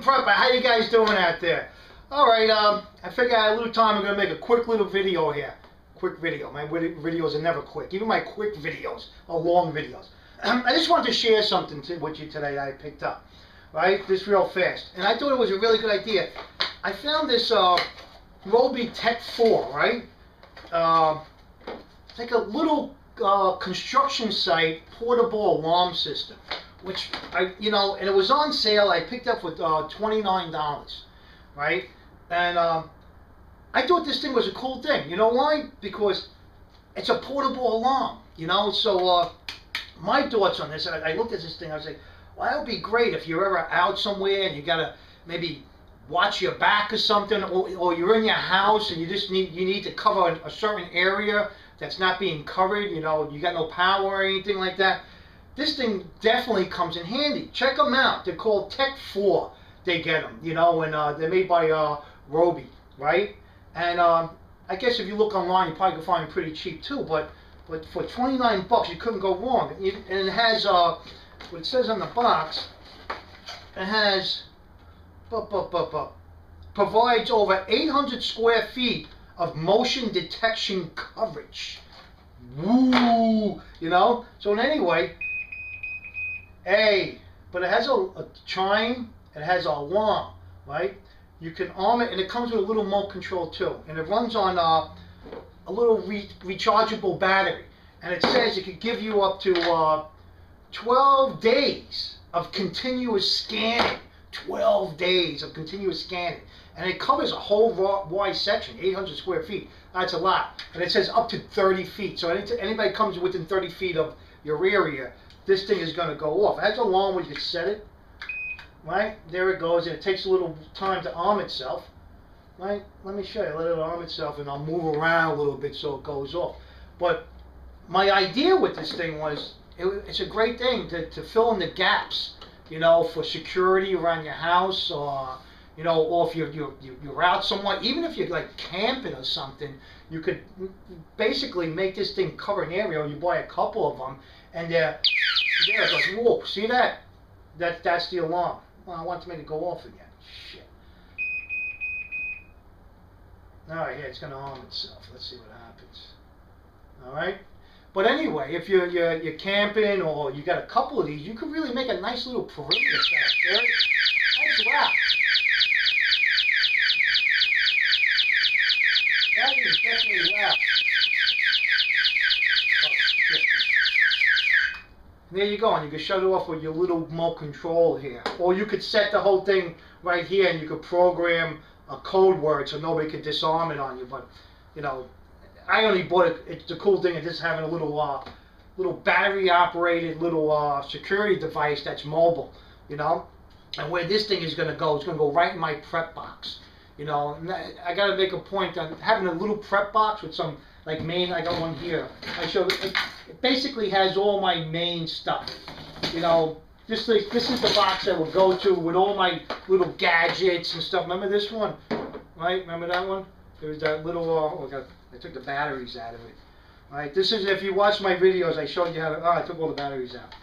Prepper, how you guys doing out there? Alright, I figured I had a little time. I'm going to make a quick little video here. Quick video. My videos are never quick. Even my quick videos are long videos. I just wanted to share something with you today that I picked up. Right? Just real fast. And I thought it was a really good idea. I found this Ryobi tek4, right? It's like a little construction site portable alarm system, which and it was on sale. I picked up for $29, right? And I thought this thing was a cool thing. You know why? Because it's a portable alarm. So my thoughts on this. I looked at this thing. I was like, well, that would be great if you're ever out somewhere and you gotta maybe watch your back or something, or you're in your house and you need to cover a certain area that's not being covered. You got no power or anything like that. This thing definitely comes in handy. Check them out. They're called tek4. They get them, and they're made by Ryobi, right? And I guess if you look online, you probably can find them pretty cheap too. But for $29, you couldn't go wrong. And it has what it says on the box. It has provides over 800 square feet of motion detection coverage. Woo! So anyway, but it has a chime. It has an alarm, right? You can arm it, and it comes with a little remote control too. And it runs on a little rechargeable battery. And it says it could give you up to 12 days of continuous scanning. 12 days of continuous scanning. And it covers a whole wide section, 800 square feet. That's a lot. And it says up to 30 feet. So anybody comes within 30 feet of your area, this thing is going to go off. It has an alarm where you can set it. Right? There it goes. And it takes a little time to arm itself. Right? Let me show you. Let it arm itself, and I'll move around a little bit so it goes off. But my idea with this thing was, it's a great thing to fill in the gaps, for security around your house, or or if you're out somewhere, even if you're like camping or something, you could basically make this thing cover an area, or you buy a couple of them, and there it goes. Whoa, see that? That's the alarm. Well, I want to make it go off again. Shit. All right, here it's going to arm itself. Let's see what happens. All right. But anyway, if you're camping, or you got a couple of these, you could really make a nice little perimeter setup there. Nice loud. That is definitely loud. Oh, shit. There you go, and you can shut it off with your little remote control here. Or you could set the whole thing right here, and you could program a code word so nobody could disarm it on you. But, I only bought it. It's the cool thing of just having a little battery-operated little security device that's mobile, And where this thing is going to go, it's going to go right in my prep box, And I got to make a point on having a little prep box with some I got one here. It basically has all my main stuff, This is the box that will go to with all my little gadgets and stuff. Remember this one, right? Remember that one? There was that little. I took the batteries out of it. All right, this is, if you watch my videos, I showed you how to, I took all the batteries out.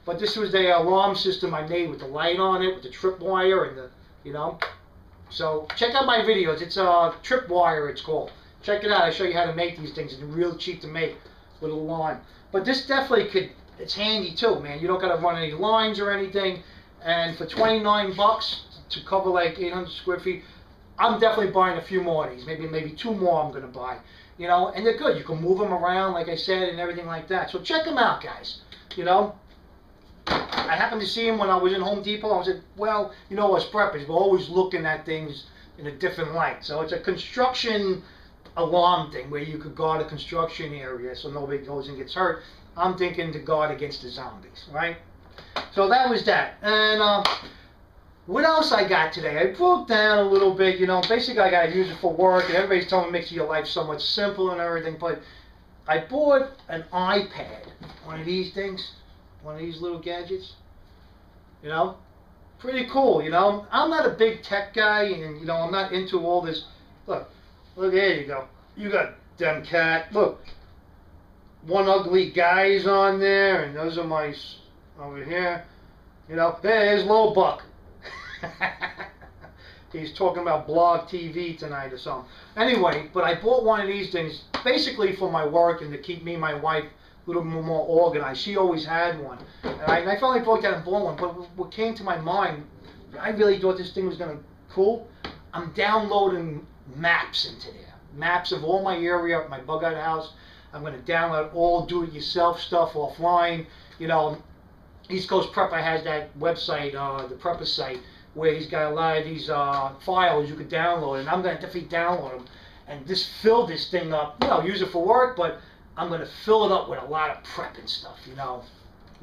But this was the alarm system I made with the light on it, with the tripwire and the, So check out my videos. It's a tripwire, it's called. Check it out. I show you how to make these things. It's real cheap to make with a line. But this definitely it's handy too, man. You don't got to run any lines or anything. And for $29 to cover like 800 square feet, I'm definitely buying a few more of these. Maybe two more I'm going to buy. And they're good. You can move them around, like I said, and everything like that. So check them out, guys. I happened to see them when I was in Home Depot. I said, well, as preppers, we're always looking at things in a different light. So it's a construction alarm thing where you could guard a construction area so nobody goes and gets hurt. I'm thinking to guard against the zombies, right? So that was that. And what else I got today? I broke down a little bit, basically I got to use it for work, and everybody's telling me it makes your life so much simpler and everything, but I bought an iPad, one of these things, one of these little gadgets, pretty cool, I'm not a big tech guy, and, I'm not into all this. Look, there you go. You got them cat, look, one ugly guy's on there, and those are my, over here, there's Little Buck. He's talking about blog TV tonight or something. Anyway, but I bought one of these things basically for my work and to keep me and my wife a little more organized. She always had one. And I finally broke out and bought one. But what came to my mind, I really thought this thing was going to be cool. I'm downloading maps into there. Maps of all my area, my bug out house. I'm going to download all do-it-yourself stuff offline. You know, East Coast Prepper has that website, the Prepper site, where he's got a lot of these files you could download, and I'm going to definitely download them and just fill this thing up. You know, use it for work, but I'm going to fill it up with a lot of prepping stuff, you know.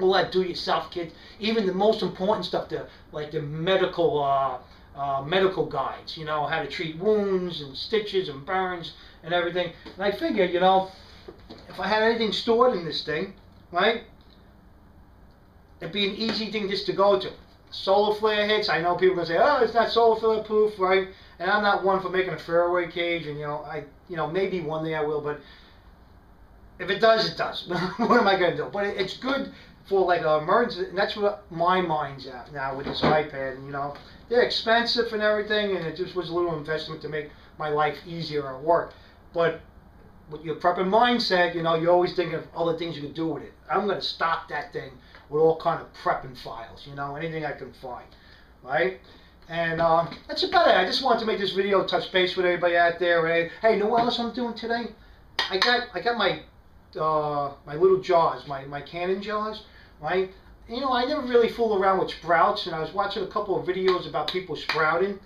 All that do-it-yourself kits, even the most important stuff, like the medical guides, you know, how to treat wounds and stitches and burns and everything. And I figured, you know, if I had anything stored in this thing, right, it'd be an easy thing just to go to. Solar flare hits, I know people are going to say, oh, it's not solar flare proof, right? And I'm not one for making a fairway cage, and you know, maybe one day I will, but if it does, it does. What am I going to do? But it's good for like an emergency, and that's what my mind's at now with this iPad. And, you know, they're expensive and everything, and it just was a little investment to make my life easier at work. But with your prepping mindset, you know, you're always thinking of other things you can do with it. I'm going to stock that thing with all kind of prepping files, you know, anything I can find, right? And that's about it. I just wanted to make this video, touch base with everybody out there. Right? Hey, you know what else I'm doing today? I got my my little jars, my cannon jars, right? You know, I never really fool around with sprouts, and I was watching a couple of videos about people sprouting,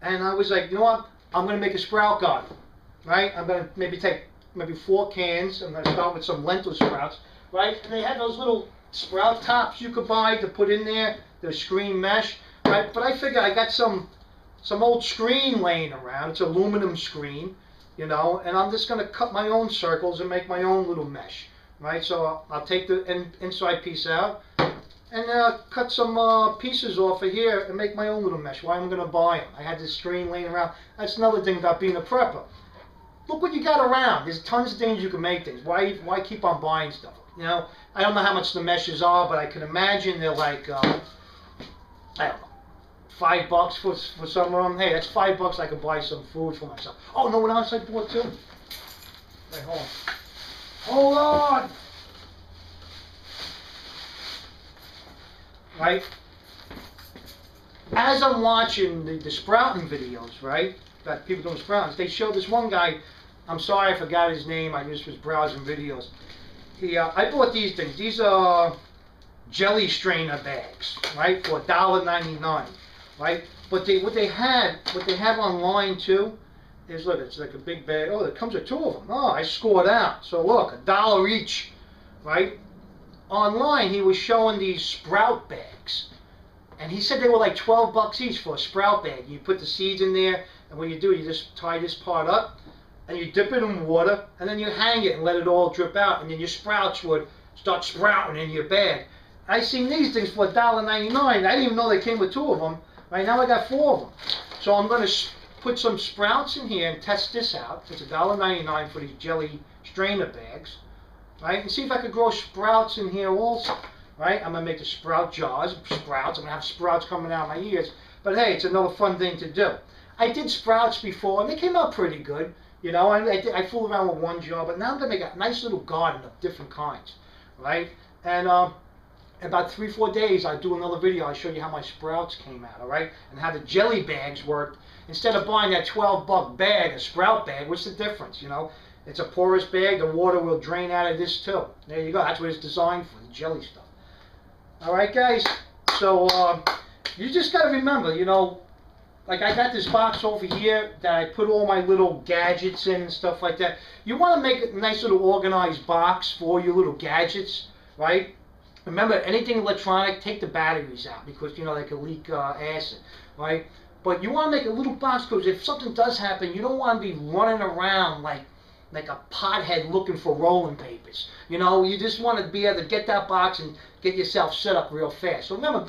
and I was like, you know what? I'm going to make a sprout garden, right? I'm going to maybe take 4 cans. I'm going to start with some lentil sprouts, right? And they had those little sprout tops you could buy to put in there, the screen mesh, right? But I figured I got some old screen laying around. It's aluminum screen, you know, and I'm just going to cut my own circles and make my own little mesh, right? So I'll take the inside piece out and cut some pieces off of here and make my own little mesh. Why I'm going to buy them? I had this screen laying around. That's another thing about being a prepper. Look what you got around. There's tons of things you can make things. Why keep on buying stuff? You know, I don't know how much the meshes are, but I can imagine they're like, I don't know, $5 for some of them. Hey, that's $5 I could buy some food for myself. Oh, no, what else I bought too? Wait, hold on. Hold on! Right? As I'm watching the sprouting videos, right, that people doing sprouting, they show this one guy, I'm sorry I forgot his name, I just was browsing videos. I bought these things. These are jelly strainer bags, right, for $1.99, right? But what they have online too is, look, it's like a big bag. Oh, it comes with 2 of them. Oh, I scored out. So look, $1 each, right? Online, he was showing these sprout bags, and he said they were like $12 each for a sprout bag. You put the seeds in there, and what you do, you just tie this part up, and you dip it in water, and then you hang it and let it all drip out, and then your sprouts would start sprouting in your bag. I seen these things for $1.99. I didn't even know they came with 2 of them. Right now I got 4 of them. So I'm going to put some sprouts in here and test this out. It's $1.99 for these jelly strainer bags. Right? And see if I could grow sprouts in here also. Right? I'm going to make the sprout jars, sprouts. I'm going to have sprouts coming out of my ears. But hey, it's another fun thing to do. I did sprouts before, and they came out pretty good. You know, I fooled around with one jar, but now I'm going to make a nice little garden of different kinds. Right? And in about 3-4 days, I'll do another video. I'll show you how my sprouts came out, all right? And how the jelly bags worked. Instead of buying that $12 bag, a sprout bag, what's the difference, you know? It's a porous bag. The water will drain out of this too. There you go. That's what it's designed for, the jelly stuff. All right, guys? So you just got to remember, you know, like I got this box over here that I put all my little gadgets in and stuff like that. You want to make a nice little organized box for your little gadgets, right? Remember, anything electronic, take the batteries out because, you know, they can leak acid, right? But you want to make a little box because if something does happen, you don't want to be running around like a pothead looking for rolling papers. You know, you just want to be able to get that box and get yourself set up real fast. So remember,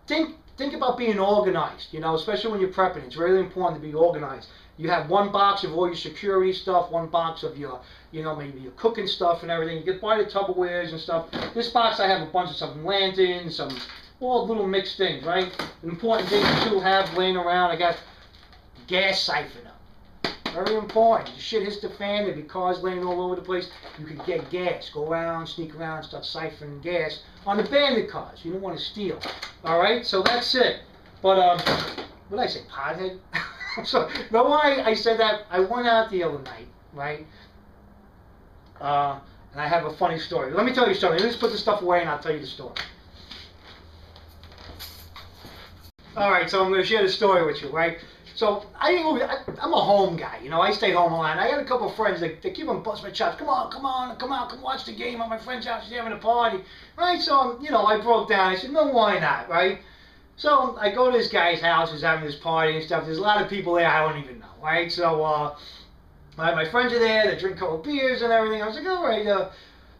think about being organized, you know, especially when you're prepping. It's really important to be organized. You have one box of all your security stuff, one box of your, you know, maybe your cooking stuff and everything. You get buy the Tupperwares and stuff. This box I have a bunch of some lanterns, some all little mixed things, right? Important things to have laying around. I got gas siphoner. Very important. The shit hits the fan, there'd be cars laying all over the place. You could get gas. Go around, sneak around, start siphoning gas on abandoned cars. You don't want to steal. Alright, so that's it. But, what did I say, pothead? So, know why I said that? I went out the other night, right? And I have a funny story. Let me tell you a story. Let me just put this stuff away and I'll tell you the story. Alright, so I'm going to share the story with you, right? So, I'm a home guy, you know, I stay home a lot. I got a couple of friends that keep on busting my chops. Come on, come watch the game at my friend's house. She's having a party. Right, so, you know, I broke down. I said, no, why not, right? So, I go to this guy's house, he's having this party and stuff. There's a lot of people there I don't even know, right? So, my friends are there, they drink a couple of beers and everything. I was like, alright,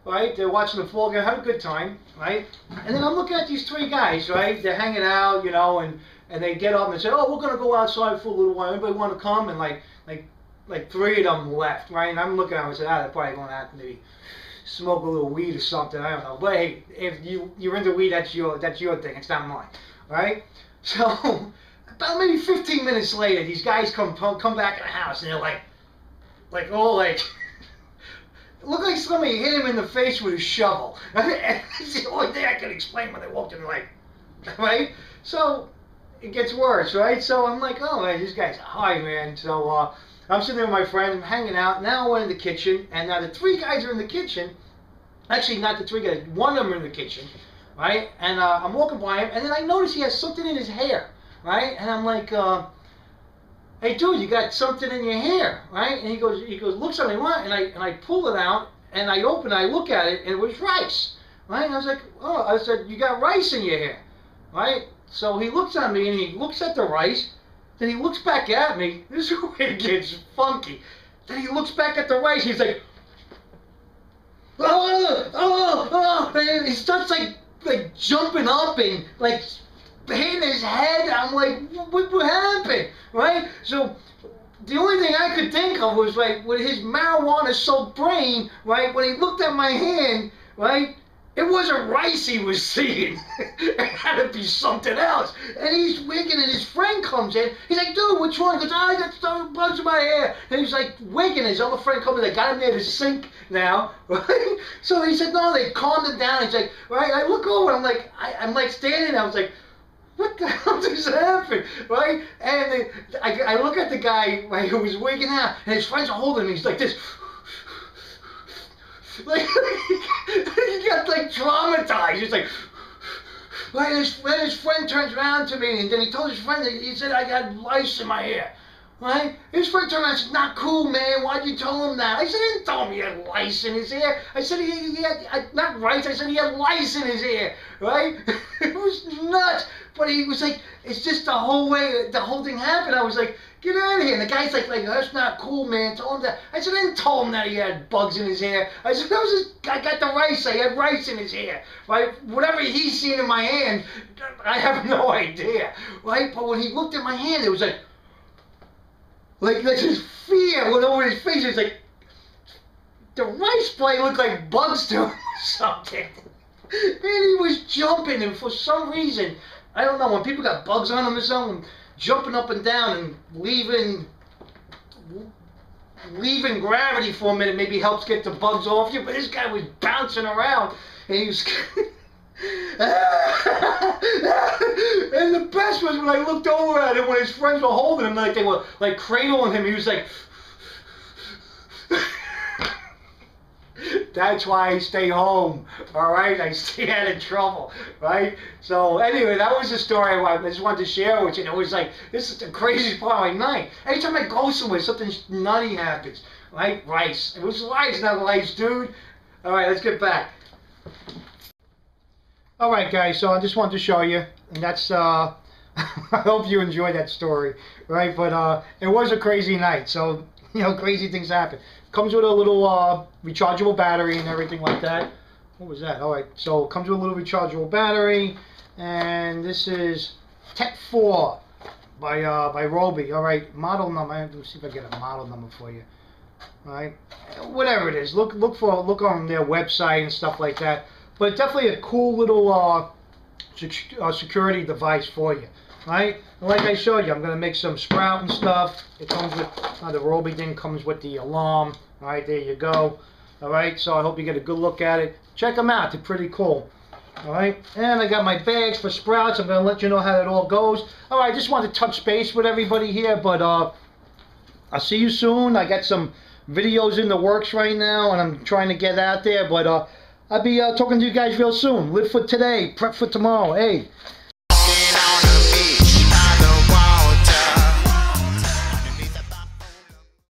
right, they're watching the football game, have a good time, right? And then I'm looking at these three guys, right? They're hanging out, you know, and they get up and say, oh, we're going to go outside for a little while. Anybody want to come? And like three of them left, right? And I'm looking at them and said, they're probably going to have to maybe smoke a little weed or something. I don't know. But hey, if you're into weed, that's your thing. It's not mine, right? So about maybe 15 minutes later, these guys come back in the house and they're like look like somebody hit him in the face with a shovel. And it's the only thing I can explain when they walked in, like, right? So it gets worse, right? So I'm like, oh man, this guy's high, man. So I'm sitting there with my friends, I'm hanging out. Now we're in the kitchen, and now the three guys are in the kitchen. Actually, not the three guys. One of them are in the kitchen, right? And I'm walking by him, and then I notice he has something in his hair, right? And I'm like, hey, dude, you got something in your hair, right? And he goes, looks at me, what? And I pull it out, and I open it, I look at it, and it was rice, right? And I was like, oh, I said, you got rice in your hair, right? So he looks at me and he looks at the rice, then he looks back at me. This is where it gets funky. Then he looks back at the rice, he's like, and he starts like jumping up and like hitting his head. I'm like, what happened, right? So the only thing I could think of was like, with his marijuana soaked brain, right, when he looked at my hand, right, it wasn't rice he was seeing. It had to be something else. And he's wigging, and his friend comes in. He's like, dude, what's wrong? He goes, I got some bugs in my hair. And he's like wigging. His other friend comes in. They got him near the sink now. Right? So he said, no, they calmed him down. He's like, right? I look over. I'm like standing there. I was like, what the hell just happened, right? And I look at the guy, right, who was wigging out, and his friends are holding him. He's like this. Like, he got like traumatized. He's like, right, and his friend turns around to me, and then he told his friend, he said, I got lice in my hair. Right? His friend turned around and said, not cool, man. Why'd you tell him that? I said, I didn't tell him he had lice in his hair. I said, he had, not rice, I said he had lice in his hair. Right? It was nuts. But he was like, it's just the whole way the whole thing happened. I was like, get out of here. And the guy's like, that's not cool, man. Tell him that. I said, I didn't tell him that he had bugs in his hair. I said, that was just, I got the rice. I had rice in his hair. Right? Whatever he's seen in my hand, I have no idea. Right? But when he looked at my hand, it was like this fear went over his face. It was like, the rice plate looked like bugs to him or something. And he was jumping, and for some reason, I don't know, when people got bugs on them or something, jumping up and down and leaving gravity for a minute maybe helps get the bugs off you, but this guy was bouncing around, and he was and the best was when I looked over at him when his friends were holding him, like they were like cradling him, he was like that's why I stay home, alright? I stay out of trouble, right? So anyway, that was the story I just wanted to share with you. And it was like, this is the craziest part of my night. Anytime I go somewhere, something nutty happens, right? Rice. It was rice, not lice, dude. Alright, let's get back. Alright guys, so I just wanted to show you, and that's, I hope you enjoyed that story, right? But it was a crazy night, so, you know, crazy things happen. Comes with a little rechargeable battery and everything like that. What was that? Alright, so it comes with a little rechargeable battery, and this is tek4 by Ryobi. Alright, model number. Let me see if I get a model number for you. Alright, whatever it is, look on their website and stuff like that. But definitely a cool little security device for you. Alright, and like I showed you, I'm going to make some sprout and stuff. It comes with, the Ryobi thing comes with the alarm. Alright, there you go. Alright, so I hope you get a good look at it. Check them out, they're pretty cool. Alright, and I got my bags for sprouts. I'm going to let you know how it all goes. Alright, I just wanted to touch base with everybody here, but I'll see you soon. I got some videos in the works right now, and I'm trying to get out there, but I'll be talking to you guys real soon. Live for today, prep for tomorrow. Hey,